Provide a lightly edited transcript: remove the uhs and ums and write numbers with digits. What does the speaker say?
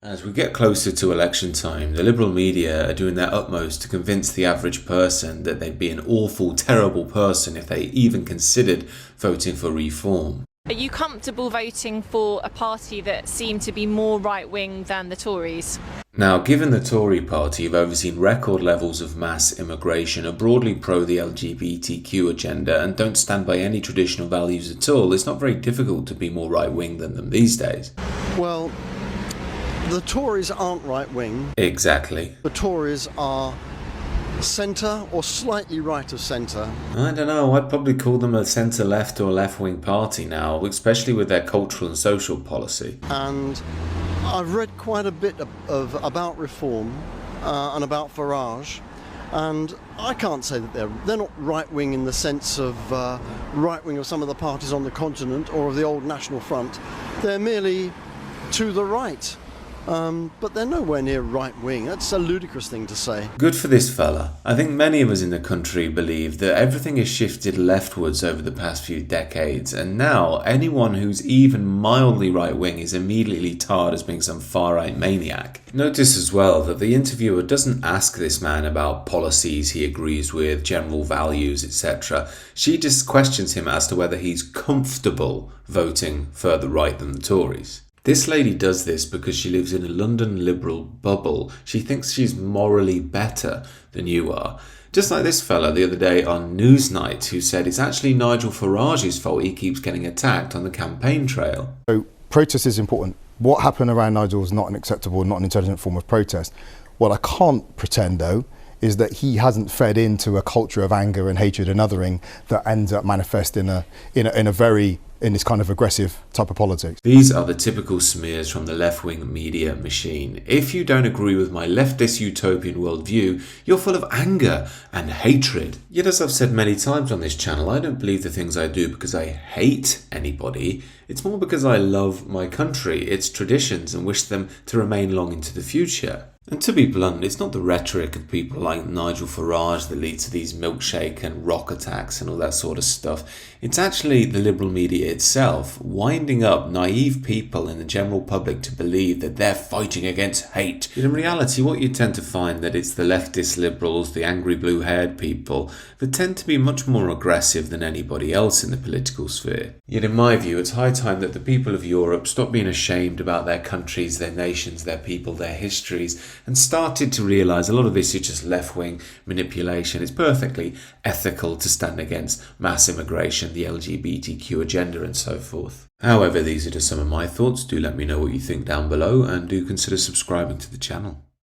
As we get closer to election time, the liberal media are doing their utmost to convince the average person that they'd be an awful, terrible person if they even considered voting for reform. Are you comfortable voting for a party that seemed to be more right-wing than the Tories? Now, given the Tory party have overseen record levels of mass immigration, are broadly pro the LGBTQ agenda, and don't stand by any traditional values at all, it's not very difficult to be more right-wing than them these days. Well, the Tories aren't right-wing. Exactly. The Tories are centre or slightly right of centre. I don't know, I'd probably call them a centre-left or left-wing party now, especially with their cultural and social policy. And I've read quite a bit about reform and about Farage, and I can't say that they're not right-wing in the sense of right-wing of some of the parties on the continent or of the old National Front. They're merely to the right. But they're nowhere near right-wing. That's a ludicrous thing to say. Good for this fella. I think many of us in the country believe that everything has shifted leftwards over the past few decades, and now anyone who's even mildly right-wing is immediately tarred as being some far-right maniac. Notice as well that the interviewer doesn't ask this man about policies he agrees with, general values, etc. She just questions him as to whether he's comfortable voting further right than the Tories. This lady does this because she lives in a London liberal bubble. She thinks she's morally better than you are. Just like this fella the other day on Newsnight, who said it's actually Nigel Farage's fault he keeps getting attacked on the campaign trail. So protest is important. What happened around Nigel is not an acceptable, not an intelligent form of protest. What I can't pretend, though, is that he hasn't fed into a culture of anger and hatred and othering that ends up manifesting in this kind of aggressive type of politics. These are the typical smears from the left-wing media machine. If you don't agree with my leftist utopian worldview, you're full of anger and hatred. Yet, as I've said many times on this channel, I don't believe the things I do because I hate anybody. It's more because I love my country, its traditions, and wish them to remain long into the future. And to be blunt, it's not the rhetoric of people like Nigel Farage that leads to these milkshake and rock attacks and all that sort of stuff. It's actually the liberal media itself winding up naive people in the general public to believe that they're fighting against hate. But in reality, what you tend to find that it's the leftist liberals, the angry blue-haired people, that tend to be much more aggressive than anybody else in the political sphere. Yet in my view, it's high time that the people of Europe stop being ashamed about their countries, their nations, their people, their histories, and started to realise a lot of this is just left-wing manipulation. It's perfectly ethical to stand against mass immigration, the LGBTQ agenda and so forth. However, these are just some of my thoughts. Do let me know what you think down below, and do consider subscribing to the channel.